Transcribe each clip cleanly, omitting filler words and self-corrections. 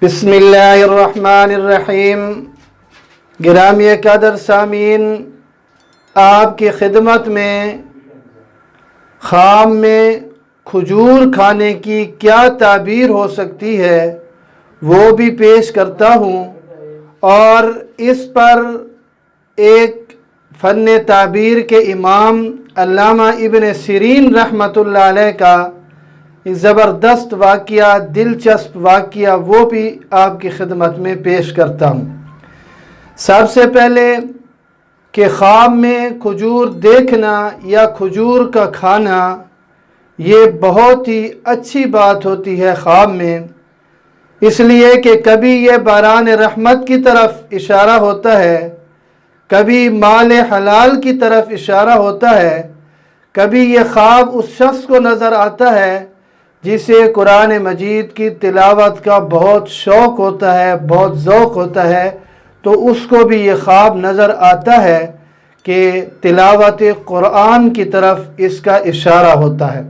بسم اللہ الرحمن الرحیم۔ گرامی قدر سامعین، آپ کی خدمت میں خام میں کھجور کھانے کی کیا تعبیر ہو سکتی ہے وہ بھی پیش کرتا ہوں، اور اس پر ایک فن تعبیر کے امام علامہ ابن سیرین رحمۃ اللہ علیہ کا زبردست واقعہ، دلچسپ واقعہ، وہ بھی آپ کی خدمت میں پیش کرتا ہوں۔ سب سے پہلے کہ خواب میں کھجور دیکھنا یا کھجور کا کھانا یہ بہت ہی اچھی بات ہوتی ہے خواب میں، اس لیے کہ کبھی یہ باران رحمت کی طرف اشارہ ہوتا ہے، کبھی مال حلال کی طرف اشارہ ہوتا ہے، کبھی یہ خواب اس شخص کو نظر آتا ہے جسے قرآن مجید کی تلاوت کا بہت شوق ہوتا ہے، بہت ذوق ہوتا ہے، تو اس کو بھی یہ خواب نظر آتا ہے کہ تلاوت قرآن کی طرف اس کا اشارہ ہوتا ہے،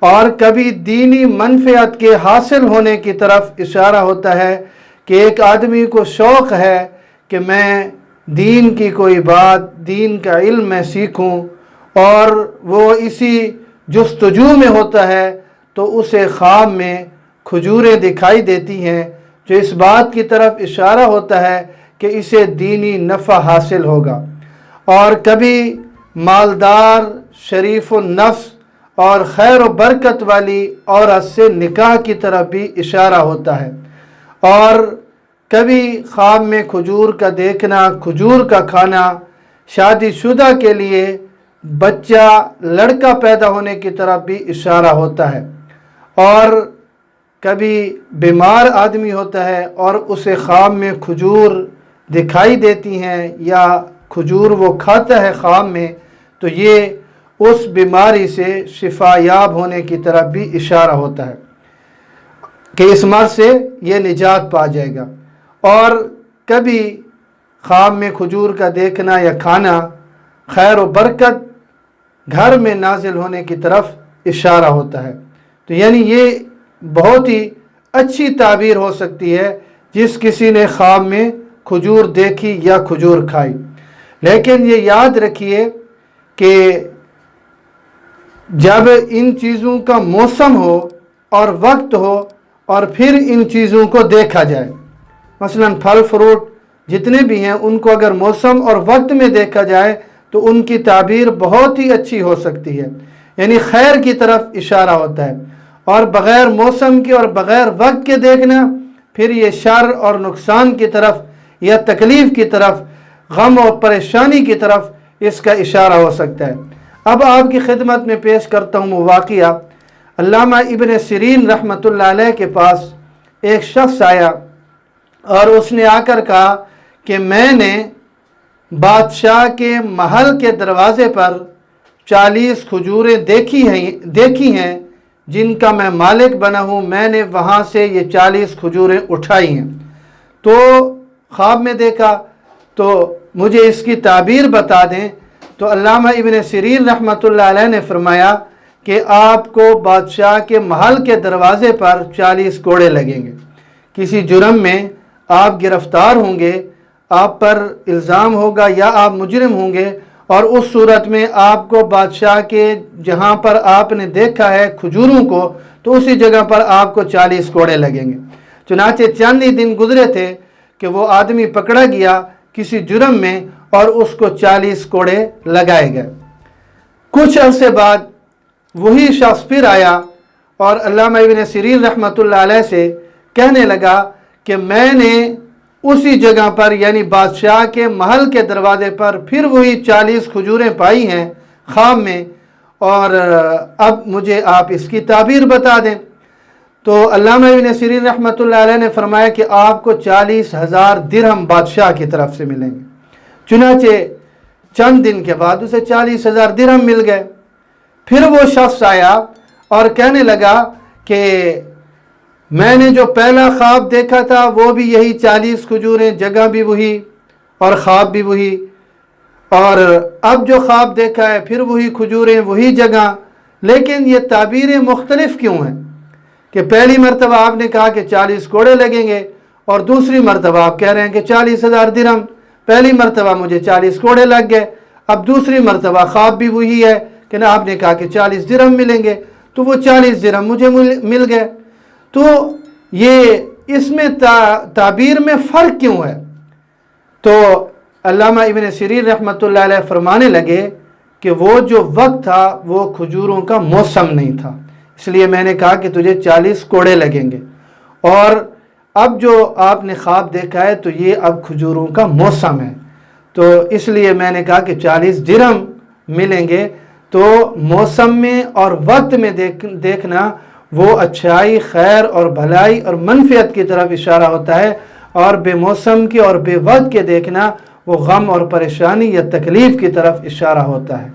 اور کبھی دینی منفعت کے حاصل ہونے کی طرف اشارہ ہوتا ہے کہ ایک آدمی کو شوق ہے کہ میں دین کی کوئی بات، دین کا علم میں سیکھوں، اور وہ اسی جستجو میں ہوتا ہے، تو اسے خواب میں کھجوریں دکھائی دیتی ہیں جو اس بات کی طرف اشارہ ہوتا ہے کہ اسے دینی نفع حاصل ہوگا۔ اور کبھی مالدار، شریف النفس اور خیر و برکت والی عورت سے نکاح کی طرف بھی اشارہ ہوتا ہے، اور کبھی خواب میں کھجور کا دیکھنا، کھجور کا کھانا شادی شدہ کے لیے بچہ، لڑکا پیدا ہونے کی طرف بھی اشارہ ہوتا ہے، اور کبھی بیمار آدمی ہوتا ہے اور اسے خواب میں کھجور دکھائی دیتی ہیں یا کھجور وہ کھاتا ہے خواب میں، تو یہ اس بیماری سے شفا یاب ہونے کی طرف بھی اشارہ ہوتا ہے کہ اس مرض سے یہ نجات پا جائے گا۔ اور کبھی خواب میں کھجور کا دیکھنا یا کھانا خیر و برکت گھر میں نازل ہونے کی طرف اشارہ ہوتا ہے۔ تو یعنی یہ بہت ہی اچھی تعبیر ہو سکتی ہے جس کسی نے خواب میں کھجور دیکھی یا کھجور کھائی۔ لیکن یہ یاد رکھیے کہ جب ان چیزوں کا موسم ہو اور وقت ہو اور پھر ان چیزوں کو دیکھا جائے، مثلا پھل فروٹ جتنے بھی ہیں ان کو اگر موسم اور وقت میں دیکھا جائے تو ان کی تعبیر بہت ہی اچھی ہو سکتی ہے، یعنی خیر کی طرف اشارہ ہوتا ہے، اور بغیر موسم کے اور بغیر وقت کے دیکھنا پھر یہ شر اور نقصان کی طرف یا تکلیف کی طرف، غم اور پریشانی کی طرف اس کا اشارہ ہو سکتا ہے۔ اب آپ کی خدمت میں پیش کرتا ہوں وہ واقعہ۔ علامہ ابن سیرین رحمۃ اللہ علیہ کے پاس ایک شخص آیا اور اس نے آ کر کہا کہ میں نے بادشاہ کے محل کے دروازے پر 40 کھجوریں دیکھی ہیں جن کا میں مالک بنا ہوں، میں نے وہاں سے یہ 40 کھجوریں اٹھائی ہیں، تو خواب میں دیکھا، تو مجھے اس کی تعبیر بتا دیں۔ تو علامہ ابن سیرین رحمۃ اللہ علیہ نے فرمایا کہ آپ کو بادشاہ کے محل کے دروازے پر 40 کوڑے لگیں گے، کسی جرم میں آپ گرفتار ہوں گے، آپ پر الزام ہوگا یا آپ مجرم ہوں گے، اور اس صورت میں آپ کو بادشاہ کے جہاں پر آپ نے دیکھا ہے کھجوروں کو، تو اسی جگہ پر آپ کو 40 کوڑے لگیں گے۔ چنانچہ چند ہی دن گزرے تھے کہ وہ آدمی پکڑا گیا کسی جرم میں اور اس کو 40 کوڑے لگائے گئے۔ کچھ عرصے بعد وہی شخص پھر آیا اور علامہ ابن سیرین رحمۃ اللہ علیہ سے کہنے لگا کہ میں نے اسی جگہ پر یعنی بادشاہ کے محل کے دروازے پر پھر وہی 40 کھجوریں پائی ہیں خواب میں، اور اب مجھے آپ اس کی تعبیر بتا دیں۔ تو علامہ ابن سیرین رحمۃ اللہ علیہ نے فرمایا کہ آپ کو 40,000 درہم بادشاہ کی طرف سے ملیں گے۔ چنانچہ چند دن کے بعد اسے 40,000 درہم مل گئے۔ پھر وہ شخص آیا اور کہنے لگا کہ میں نے جو پہلا خواب دیکھا تھا وہ بھی یہی 40 کھجوریں، جگہ بھی وہی اور خواب بھی وہی، اور اب جو خواب دیکھا ہے پھر وہی کھجوریں، وہی جگہ، لیکن یہ تعبیریں مختلف کیوں ہیں؟ کہ پہلی مرتبہ آپ نے کہا کہ 40 کوڑے لگیں گے اور دوسری مرتبہ آپ کہہ رہے ہیں کہ 40,000 درہم. پہلی مرتبہ مجھے 40 کوڑے لگ گئے، اب دوسری مرتبہ خواب بھی وہی ہے کہ نا آپ نے کہا کہ 40 درہم ملیں گے، تو وہ 40 درہم مجھے مل گئے. تو یہ اس میں تعبیر میں فرق کیوں ہے؟ تو علامہ ابن سیرین رحمۃ اللہ علیہ فرمانے لگے کہ وہ جو وقت تھا وہ کھجوروں کا موسم نہیں تھا، اس لیے میں نے کہا کہ تجھے 40 کوڑے لگیں گے، اور اب جو آپ نے خواب دیکھا ہے تو یہ اب کھجوروں کا موسم ہے، تو اس لیے میں نے کہا کہ 40 درہم ملیں گے. تو موسم میں اور وقت میں دیکھنا وہ اچھائی، خیر اور بھلائی اور منفعت کی طرف اشارہ ہوتا ہے، اور بے موسم کے اور بے وقت کے دیکھنا وہ غم اور پریشانی یا تکلیف کی طرف اشارہ ہوتا ہے.